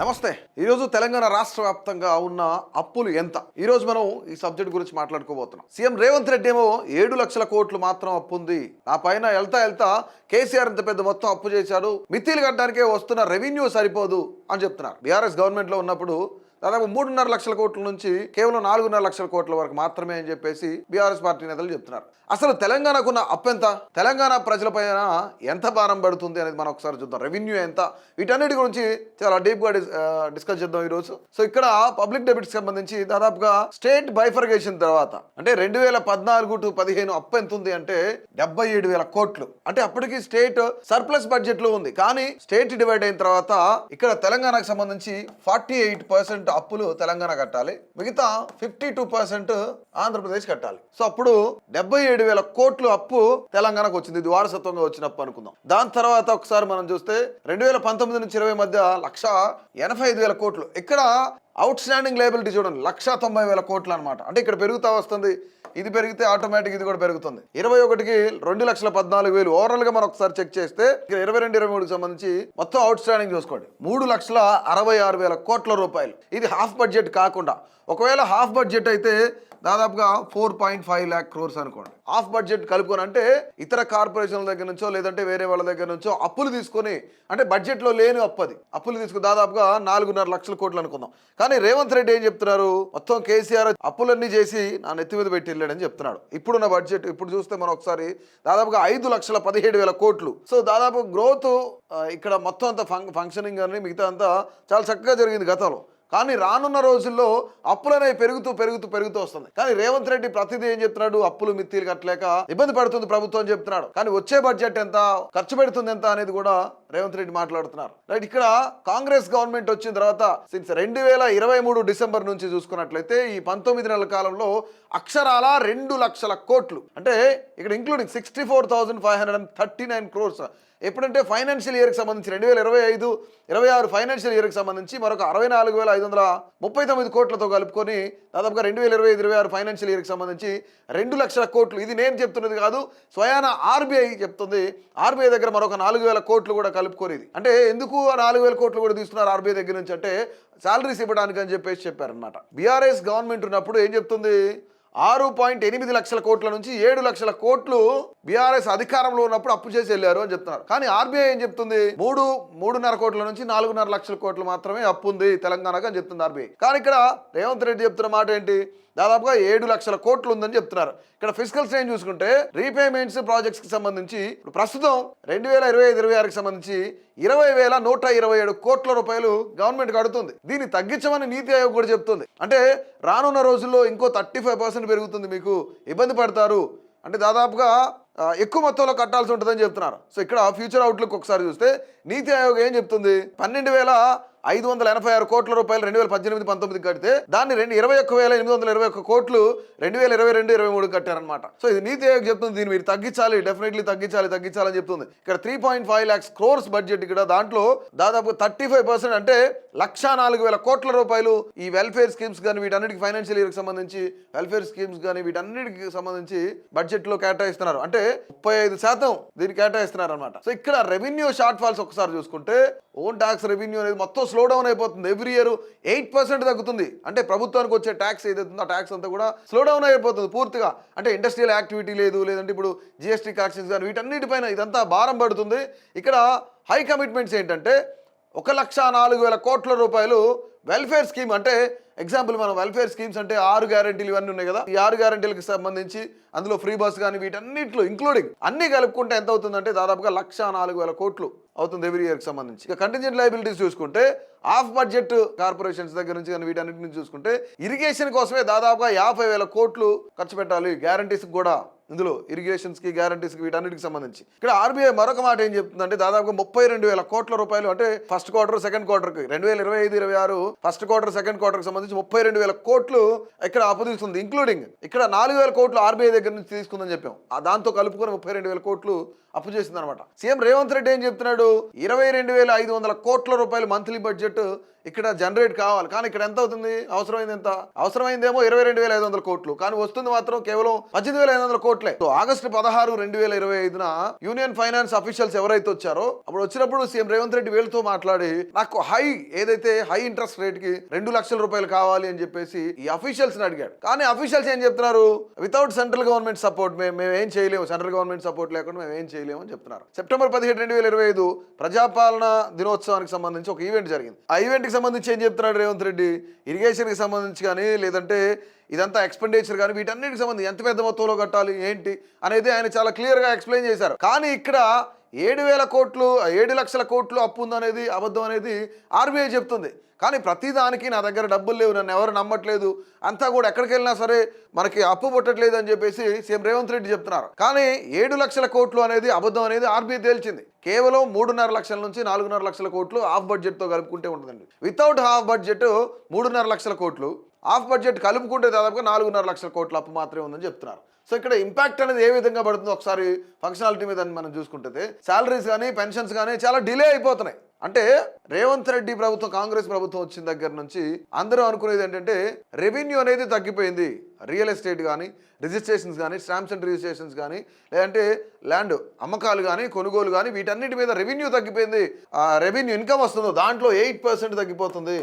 నమస్తే. ఈరోజు తెలంగాణ రాష్ట్ర వ్యాప్తంగా ఉన్న అప్పులు ఎంత? ఈరోజు మనం ఈ సబ్జెక్ట్ గురించి మాట్లాడుకోబోతున్నాం. సీఎం రేవంత్ రెడ్డి ఏమో 7 లక్షల కోట్లు మాత్రం అప్పు ఉంది, నా పైన వెళ్తా కేసీఆర్ ఇంత పెద్ద మొత్తం అప్పు చేశాడు, మిత్తిలు కట్టడానికే వస్తున్న రెవెన్యూ సరిపోదు అని చెప్తున్నారు. బీఆర్ఎస్ గవర్నమెంట్లో ఉన్నప్పుడు దాదాపు 3.5 లక్షల కోట్ల నుంచి కేవలం 4.5 లక్షల కోట్ల వరకు మాత్రమే అని చెప్పేసి బీఆర్ఎస్ పార్టీ నేతలు చెప్తున్నారు. అసలు తెలంగాణకున్న అప్పు ఎంత, తెలంగాణ ప్రజలపైన ఎంత భారం పడుతుంది అనేది మనం ఒకసారి చూద్దాం. రెవెన్యూ ఎంత, వీటన్నిటి గురించి చాలా డీప్గా డిస్కస్ చేద్దాం ఈరోజు. సో ఇక్కడ పబ్లిక్ డెబిట్స్ సంబంధించి దాదాపుగా స్టేట్ బైఫర్గేషన్ తర్వాత అంటే 2014 to 2015 అప్పు ఎంత ఉంది అంటే 77,000 కోట్లు. అంటే అప్పటికి స్టేట్ సర్ప్లస్ బడ్జెట్ లో ఉంది. కానీ స్టేట్ డివైడ్ అయిన తర్వాత ఇక్కడ తెలంగాణకు సంబంధించి 48% అప్పులు తెలంగాణ కట్టాలి, మిగతా 52% ఆంధ్రప్రదేశ్ కట్టాలి. సో అప్పుడు 77,000 కోట్లు అప్పు తెలంగాణకు వచ్చింది. ఇది వారసత్వంగా వచ్చిన అప్పు అనుకుందాం. దాని తర్వాత ఒకసారి మనం చూస్తే 2019 నుంచి 20 మధ్య 1,85,000 కోట్లు. ఇక్కడ అవుట్ స్టాండింగ్ లయబిలిటీ చూడండి 1,90,000 కోట్లు అనమాట. అంటే ఇక్కడ పెరుగుతా వస్తుంది, ఇది పెరిగితే ఆటోమేటిక్ ఇది కూడా పెరుగుతుంది. 21కి 2,14,000 ఓవరాల్ గా మనం ఒకసారి చెక్ చేస్తే 22-23కి సంబంధించి మొత్తం అవుట్ స్టాండింగ్ చూసుకోండి 3,66,000 కోట్ల రూపాయలు. ఇది హాఫ్ బడ్జెట్ కాకుండా. ఒకవేళ హాఫ్ బడ్జెట్ అయితే దాదాపుగా 4.5 lakh crores అనుకోండి. హాఫ్ బడ్జెట్ కలుపుకొని అంటే ఇతర కార్పొరేషన్ల దగ్గర నుంచో లేదంటే వేరే వాళ్ళ దగ్గర నుంచో అప్పులు తీసుకొని, అంటే బడ్జెట్లో లేని అప్పులు తీసుకుని దాదాపుగా 4.5 లక్షల కోట్లు అనుకుందాం. కానీ రేవంత్ రెడ్డి ఏం చెప్తున్నారు, మొత్తం కేసీఆర్ అప్పులన్నీ చేసి నా నెత్తి మీద పెట్టి వెళ్ళాడని చెప్తున్నాడు. ఇప్పుడున్న బడ్జెట్ ఇప్పుడు చూస్తే మనం ఒకసారి దాదాపుగా 5,17,000 కోట్లు. సో దాదాపు గ్రోత్ ఇక్కడ మొత్తం అంతా ఫంక్షనింగ్ అని మిగతా అంతా చాలా చక్కగా జరిగింది గతంలో. కానీ రానున్న రోజుల్లో అప్పులనే పెరుగుతూ వస్తుంది. కానీ రేవంత్ రెడ్డి ప్రతిదీ ఏం చెప్తున్నాడు, అప్పులు మిత్తిలు కట్టలేక ఇబ్బంది పడుతుంది ప్రభుత్వం అని చెప్తున్నాడు. కానీ వచ్చే బడ్జెట్ ఎంత, ఖర్చు పెడుతుంది ఎంత అనేది కూడా రేవంత్ రెడ్డి మాట్లాడుతున్నారు. రైట్, ఇక్కడ కాంగ్రెస్ గవర్నమెంట్ వచ్చిన తర్వాత సిన్స్ 2023 డిసెంబర్ నుంచి చూసుకున్నట్లయితే ఈ 19 నెలల కాలంలో అక్షరాల 2 లక్షల కోట్లు, అంటే ఇక్కడ ఇంక్లూడింగ్ 64,539 crores. ఎప్పుడంటే ఫైనాన్షియల్ ఇయర్కి సంబంధించి 2025-26 ఫైనాన్షియల్ ఇయర్కి సంబంధించి మరొక 64,539 కోట్లతో కలుపుకొని దాదాపుగా 2025-26 ఫైనాన్షియల్ ఇయర్కి సంబంధించి 2 లక్షల కోట్లు. ఇది నేను చెప్తున్నది కాదు, స్వయాన ఆర్బీఐ చెప్తుంది. ఆర్బీఐ దగ్గర మరొక 4,000 కోట్లు కూడా కలుపుకొని, అంటే ఎందుకు 4,000 కోట్లు కూడా తీసుకున్నారు ఆర్బీఐ దగ్గర నుంచి అంటే శాలరీస్ ఇవ్వడానికి అని చెప్పేసి చెప్పారనమాట. బీఆర్ఎస్ గవర్నమెంట్ ఉన్నప్పుడు ఏం చెప్తుంది, 6.8 లక్షల కోట్ల నుంచి 7 లక్షల కోట్లు బీఆర్ఎస్ అధికారంలో ఉన్నప్పుడు అప్పు చేసి వెళ్ళారు అని చెప్తున్నారు. కానీ ఆర్బీఐ ఏం చెప్తుంది, 3.5 కోట్ల నుంచి 4.5 లక్షల కోట్లు మాత్రమే అప్పు ఉంది తెలంగాణకు అని చెప్తుంది ఆర్బీఐ. కానీ ఇక్కడ రేవంత్ రెడ్డి చెప్తున్న మాట ఏంటి, దాదాపుగా 7 లక్షల కోట్లు ఉందని చెప్తున్నారు. ఇక్కడ ఫిజికల్ స్ట్రెయిన్ చూసుకుంటే రీపేమెంట్స్ ప్రాజెక్ట్స్ కి సంబంధించి ప్రస్తుతం 2025-26కి సంబంధించి 20,127 కోట్ల రూపాయలు గవర్నమెంట్ కడుతుంది. దీన్ని తగ్గించమని నీతి ఆయోగ్ కూడా చెప్తుంది. అంటే రానున్న రోజుల్లో ఇంకో 35% పెరుగుతుంది, మీకు ఇబ్బంది పడతారు, అంటే దాదాపుగా ఎక్కువ మొత్తంలో కట్టాల్సి ఉంటుందని చెప్తున్నారు. సో ఇక్కడ ఫ్యూచర్ అవుట్లుక్ ఒకసారి చూస్తే నీతి ఆయోగ్ ఏం చెప్తుంది, 12,586 కోట్ల రూపాయలు 2018-19 కడితే దాన్ని 21,821 కోట్లు 2022-23 కట్టారనమాట. సో ఇది నీతి ఆయోగ్ చెప్తుంది, దీన్ని మీరు తగ్గించాలి, డెఫినెట్లీ తగ్గించాలని చెప్తుంది. ఇక్కడ 3.5 lakhs crores బడ్జెట్, ఇక్కడ దాంట్లో దాదాపు 35% అంటే 104,000 కోట్ల రూపాయలు ఈ వెల్ఫేర్ స్కీమ్స్ కానీ వీటన్నిటికి ఫైనాన్షియల్ ఇయర్కి సంబంధించి వెల్ఫేర్ స్కీమ్స్ కానీ వీటన్నిటికి సంబంధించి బడ్జెట్ లో కేటాయిస్తున్నారు. అంటే 35% దీన్ని కేటాయిస్తున్నారు అనమాట. సో ఇక్కడ రెవెన్యూ షార్ట్ ఫాల్స్ ఒకసారి చూసుకుంటే ఓన్ ట్యాక్స్ రెవెన్యూ అనేది మొత్తం స్లో డౌన్ అయిపోతుంది. ఎవ్రీ ఇయర్ 8% తగ్గుతుంది. అంటే ప్రభుత్వానికి వచ్చే ట్యాక్స్ ఏదైతుందో ఆ ట్యాక్స్ అంతా కూడా స్లో డౌన్ అయిపోతుంది పూర్తిగా. అంటే ఇండస్ట్రియల్ యాక్టివిటీ లేదు, లేదంటే ఇప్పుడు జిఎస్టీ కలెక్షన్స్ కానీ వీటన్నిటిపైన ఇదంతా భారం పడుతుంది. ఇక్కడ హై కమిట్మెంట్స్ ఏంటంటే 1,04,000 కోట్ల రూపాయలు వెల్ఫేర్ స్కీమ్. అంటే ఎగ్జాంపుల్ మనం వెల్ఫేర్ స్కీమ్స్ అంటే 6 గ్యారెంటీలు ఇవన్నీ ఉన్నాయి కదా, ఈ 6 గ్యారెంటీలకు సంబంధించి అందులో ఫ్రీ బస్ కానీ వీటన్నిటిలో ఇంక్లూడింగ్ అన్ని కలుపుకుంటే ఎంత అవుతుందంటే దాదాపుగా 1,04,000 కోట్లు అవుతుంది ఎవ్రీ ఇయర్కి సంబంధించి. ఇక కంటింజెంట్ లయబిలిటీస్ చూసుకుంటే ఆఫ్ బడ్జెట్ కార్పొరేషన్స్ దగ్గర నుంచి కానీ వీటన్నిటి నుంచి చూసుకుంటే ఇరిగేషన్ కోసమే దాదాపుగా 50,000 కోట్లు ఖర్చు పెట్టాలి, గ్యారంటీస్ కూడా ఇందులో ఇరిగేషన్స్ కి గ్యారంటీస్ కి వీటన్నిటికి సంబంధించి. ఇక్కడ ఆర్బీఐ మరొక మాట ఏం చెప్తుందంటే దాదాపుగా 32,000 కోట్ల రూపాయలు, అంటే ఫస్ట్ క్వార్టర్ సెకండ్ క్వార్టర్ కి 2025-26 ఫస్ట్ క్వార్టర్ సెకండ్ క్వార్టర్ కి సంబంధించి 32,000 కోట్లు ఇక్కడ అప్పు తీసుకుంది. ఇంక్లూడింగ్ ఇక్కడ 4,000 కోట్లు ఆర్బీఐ దగ్గర నుంచి తీసుకుందని చెప్పాం, దాంతో కలుపుకొని 32,000 కోట్లు అప్పు చేసింది అనమాట. సీఎం రేవంత్ రెడ్డి ఏం చెప్తున్నాడు, 22,500 కోట్ల రూపాయలు మంత్లీ బడ్జెట్ ఇక్కడ జనరేట్ కావాలి. కానీ ఇక్కడ ఎంత అవుతుంది, అవసరమైంది ఎంత, అవసరమైందేమో 22,500 కోట్లు, కానీ వస్తుంది మాత్రం కేవలం 18,500 కోట్లు. కోట్లే. సో ఆగస్టు 16, 2025న యూనియన్ ఫైనాన్స్ అఫీషియల్స్ ఎవరైతే వచ్చారో అప్పుడు వచ్చినప్పుడు సీఎం రేవంత్ రెడ్డి వీళ్ళతో మాట్లాడి నాకు ఏదైతే హై ఇంట్రెస్ట్ రేట్ కి 2 లక్షల రూపాయలు కావాలి అని చెప్పేసి ఈ అఫీషియల్స్ ని అడిగాడు. కానీ అఫీషియల్స్ ఏం చెప్తున్నారు, వితౌట్ సెంట్రల్ గవర్నమెంట్ సపోర్ట్ మేము ఏం చేయలేము, సెంట్రల్ గవర్నమెంట్ సపోర్ట్ లేకుండా మేము ఏం చేయలేము అని చెప్తున్నారు. సెప్టెంబర్ 17, 2025 ప్రజాపాలన దినోత్సవానికి సంబంధించి ఒక ఈవెంట్ జరిగింది. ఆ ఈవెంట్ కి సంబంధించి ఏం చెప్తున్నాడు రేవంత్ రెడ్డి, ఇరిగేషన్ కి సంబంధించి కానీ లేదంటే ఇదంతా ఎక్స్పెండిచర్ కానీ వీటన్నిటికి సంబంధించి ఎంత పెద్ద మొత్తంలో కట్టాలి ఏంటి అనేది ఆయన చాలా క్లియర్గా ఎక్స్ప్లెయిన్ చేశారు. కానీ ఇక్కడ 7,000 కోట్లు 7 లక్షల కోట్లు అప్పు ఉందనేది అబద్ధం అనేది ఆర్బీఐ చెప్తుంది. కానీ ప్రతిదానికి నా దగ్గర డబ్బులు లేవు, నన్ను ఎవరు నమ్మట్లేదు, అంతా కూడా ఎక్కడికి వెళ్ళినా సరే మనకి అప్పు పుట్టట్లేదు అని చెప్పేసి సీఎం రేవంత్ రెడ్డి చెప్తున్నారు. కానీ 7 లక్షల కోట్లు అనేది అబద్ధం అనేది ఆర్బీఐ తేల్చింది. కేవలం 3.5 లక్షల నుంచి 4.5 లక్షల కోట్లు హాఫ్ బడ్జెట్తో కలుపుకుంటే ఉంటుందండి. వితౌట్ హాఫ్ బడ్జెట్ 3.5 లక్షల కోట్లు, హాఫ్ బడ్జెట్ కలుపుకుంటే దాదాపుగా 4.5 లక్షల కోట్ల అప్పు మాత్రమే ఉందని చెప్తున్నారు. సో ఇక్కడ ఇంపాక్ట్ అనేది ఏ విధంగా పడుతుందో ఒకసారి ఫంక్షనాలిటీ మీద మనం చూసుకుంటే శాలరీస్ కానీ పెన్షన్స్ కానీ చాలా డిలే అయిపోతున్నాయి. అంటే రేవంత్ రెడ్డి ప్రభుత్వం కాంగ్రెస్ ప్రభుత్వం వచ్చిన దగ్గర నుంచి అందరూ అనుకునేది ఏంటంటే రెవెన్యూ అనేది తగ్గిపోయింది. రియల్ ఎస్టేట్ కానీ రిజిస్ట్రేషన్స్ కానీ స్టాంప్స్ అండ్ రిజిస్ట్రేషన్స్ కానీ లేదంటే ల్యాండ్ అమ్మకాలు కానీ కొనుగోలు కానీ వీటన్నిటి మీద రెవెన్యూ తగ్గిపోయింది. రెవెన్యూ ఇన్కమ్ వస్తుందో దాంట్లో 8% తగ్గిపోతుంది.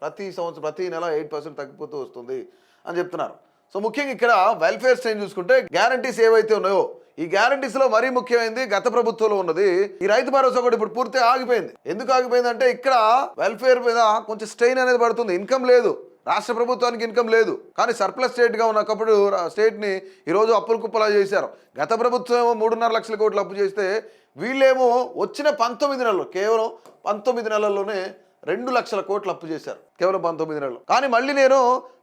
ప్రతి సంవత్సరం ప్రతి నెల 8% తగ్గిపోతూ వస్తుంది అని చెప్తున్నారు. సో ముఖ్యంగా ఇక్కడ వెల్ఫేర్ స్టేజ్ చూసుకుంటే గ్యారంటీస్ ఏవైతే ఉన్నాయో ఈ గ్యారంటీస్లో మరీ ముఖ్యమైనది గత ప్రభుత్వంలో ఉన్నది ఈ రైతు భరోసా కూడా ఇప్పుడు పూర్తిగా ఆగిపోయింది. ఎందుకు ఆగిపోయింది అంటే ఇక్కడ వెల్ఫేర్ మీద కొంచెం స్ట్రెయిన్ అనేది పడుతుంది. ఇన్కమ్ లేదు, రాష్ట్ర ప్రభుత్వానికి ఇన్కమ్ లేదు. కానీ సర్ప్లస్ స్టేట్గా ఉన్నప్పుడు స్టేట్ని ఈరోజు అప్పులు కుప్పలా చేశారు. గత ప్రభుత్వం ఏమో 3.5 లక్షల కోట్లు అప్పు చేస్తే వీళ్ళేమో వచ్చిన 19 నెలలు కేవలం 19 నెలల్లోనే 2 లక్షల కోట్లు అప్పు చేశారు కేవలం 19 నెలలు. కానీ మళ్ళీ నేను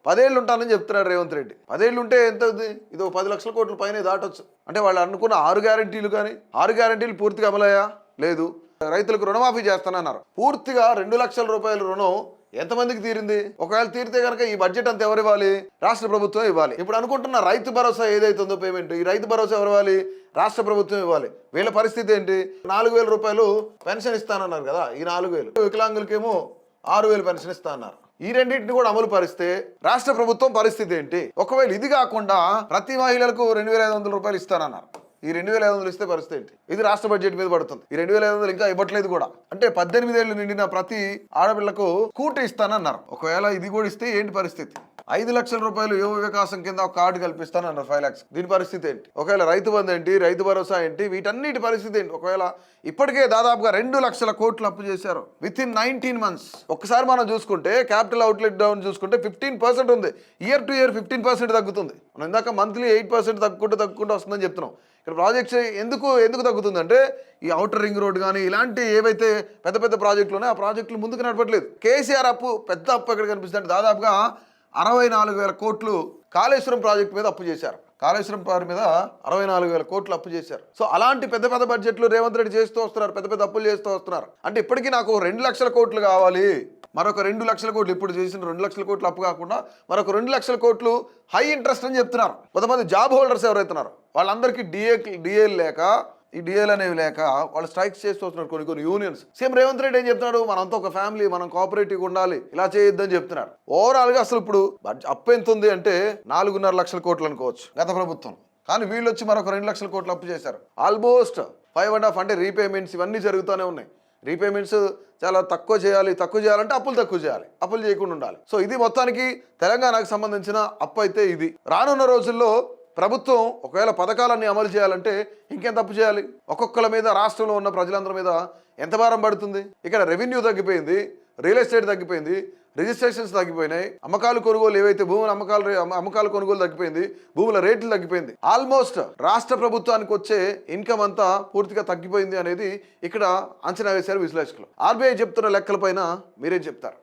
10 ఏళ్ళు ఉంటానని చెప్తున్నాడు రేవంత్ రెడ్డి. 10 ఏళ్ళు ఉంటే ఎంత అవుతుంది, ఇది 10 లక్షల కోట్ల పైన దాటొచ్చు. అంటే వాళ్ళు అనుకున్న 6 గ్యారంటీలు కానీ 6 గ్యారంటీలు పూర్తిగా అమలయ్యా లేదు. రైతులకు రుణమాఫీ చేస్తానన్నారు. పూర్తిగా 2 లక్షల రూపాయల రుణం ఎంతమందికి తీరింది? ఒకవేళ తీరితే కనుక ఈ బడ్జెట్ అంతా ఎవరు ఇవ్వాలి? రాష్ట్ర ప్రభుత్వం ఇవ్వాలి. ఇప్పుడు అనుకుంటున్న రైతు భరోసా ఏదైతే ఉందో పేమెంట్, ఈ రైతు భరోసా ఎవరు ఇవ్వాలి? రాష్ట్ర ప్రభుత్వం ఇవ్వాలి. వీళ్ళ పరిస్థితి ఏంటి? 4,000 రూపాయలు పెన్షన్ ఇస్తానన్నారు కదా, ఈ 4,000 వికలాంగులకేమో 6,000 పెన్షన్ ఇస్తా అన్నారు. ఈ రెండింటిని కూడా అమలు పరిస్తే రాష్ట్ర ప్రభుత్వం పరిస్థితి ఏంటి? ఒకవేళ ఇది కాకుండా ప్రతి మహిళలకు 2,500 రూపాయలు ఇస్తానన్నారు. ఈ 2,500 ఇస్తే పరిస్థితి ఏంటి? ఇది రాష్ట్ర బడ్జెట్ మీద పడుతుంది. ఈ 2,500 ఇంకా ఇవ్వట్లేదు కూడా. అంటే 18 ఏళ్ళు నిండిన ప్రతి ఆడపిల్లకు స్కూటీ ఇస్తానన్నారు. ఒకవేళ ఇది కూడా ఇస్తే ఏంటి పరిస్థితి? 5 లక్షల రూపాయలు యువ వికాసం కింద ఒక కార్డు కల్పిస్తానన్నారు 5 lakhs. దీని పరిస్థితి ఏంటి? ఒకవేళ రైతు బంధు ఏంటి, రైతు భరోసా ఏంటి, వీటన్నిటి పరిస్థితి ఏంటి? ఒకవేళ ఇప్పటికే దాదాపుగా 2 లక్షల కోట్లు అప్పు చేశారు విత్ ఇన్ 19 months. ఒక్కసారి మనం చూసుకుంటే క్యాపిటల్ అవుట్లెట్ డౌన్ చూసుకుంటే 15% ఉంది. ఇయర్ టు ఇయర్ 15% తగ్గుతుంది. మనం ఇందాక మంత్లీ 8% తగ్గుకుంటూ వస్తుందని చెప్తున్నాం. ఇక్కడ ప్రాజెక్ట్స్ ఎందుకు తగ్గుతుందంటే ఈ ఔటర్ రింగ్ రోడ్ కానీ ఇలాంటి ఏవైతే పెద్ద పెద్ద ప్రాజెక్టులు ఉన్నాయో ఆ ప్రాజెక్టులు ముందుకు నడపట్లేదు. కేసీఆర్ పెద్ద అప్పు ఎక్కడ కనిపిస్తుంది? దాదాపుగా 64,000 కోట్లు కాళేశ్వరం ప్రాజెక్టు మీద అప్పు చేశారు. కాళేశ్వరం పారి మీద 64,000 కోట్లు అప్పు చేశారు. సో అలాంటి పెద్ద పెద్ద బడ్జెట్లు రేవంత్ రెడ్డి చేస్తూ వస్తున్నారు, పెద్ద పెద్ద అప్పులు చేస్తూ వస్తున్నారు. అంటే ఇప్పటికీ నాకు 2 లక్షల కోట్లు కావాలి, మరొక 2 లక్షల కోట్లు, ఇప్పుడు చేసిన 2 లక్షల కోట్లు అప్పు కాకుండా మరొక 2 లక్షల కోట్లు హై ఇంట్రెస్ట్ అని చెప్తున్నారు. కొంతమంది జాబ్ హోల్డర్స్ ఎవరైతున్నారు వాళ్ళందరికీ డిఏలు లేక, ఈ డిఏలు అనేవి లేక వాళ్ళు స్ట్రైక్స్ చేస్తూ వస్తున్నారు కొన్ని యూనియన్స్. సీఎం రేవంత్ రెడ్డి ఏం చెప్తున్నాడు? మనంతా ఒక ఫ్యామిలీ, మనం కోఆపరేటివ్ ఉండాలి, ఇలా చేయొద్దని చెప్తున్నారు. ఓవరాల్ గా అసలు ఇప్పుడు అప్పు ఎంత ఉంది అంటే 4.5 లక్షల కోట్లు అనుకోవచ్చు గత ప్రభుత్వం. కానీ వీళ్ళు వచ్చి మరొక 2 లక్షల కోట్లు అప్పు చేశారు. ఆల్మోస్ట్ 5.5 అంటే రీపేమెంట్స్ ఇవన్నీ జరుగుతూనే ఉన్నాయి. రీపేమెంట్స్ చాలా తక్కువ చేయాలంటే అప్పులు తక్కువ చేయాలి, అప్పులు చేయకుండా ఉండాలి. సో ఇది మొత్తానికి తెలంగాణకు సంబంధించిన అప్పు అయితే ఇది. రానున్న రోజుల్లో ప్రభుత్వం ఒకవేళ పథకాలన్నీ అమలు చేయాలంటే ఇంకెంత అప్పు చేయాలి? ఒక్కొక్కల మీద, రాష్ట్రంలో ఉన్న ప్రజలందరి మీద ఎంత భారం పడుతుంది? ఇక్కడ రెవెన్యూ తగ్గిపోయింది, రియల్ ఎస్టేట్ తగ్గిపోయింది, రిజిస్ట్రేషన్స్ తగ్గిపోయినాయి, అమ్మకాలు కొనుగోలు ఏవైతే భూముల అమ్మకాలు కొనుగోలు తగ్గిపోయింది, భూముల రేట్లు తగ్గిపోయింది. ఆల్మోస్ట్ రాష్ట్ర ప్రభుత్వానికి వచ్చే ఇన్కమ్ అంతా పూర్తిగా తగ్గిపోయింది అనేది ఇక్కడ అంచనా వేశారు విశ్లేషకులు. ఆర్బీఐ చెప్తున్న లెక్కలపైన మీరేం చెప్తారు?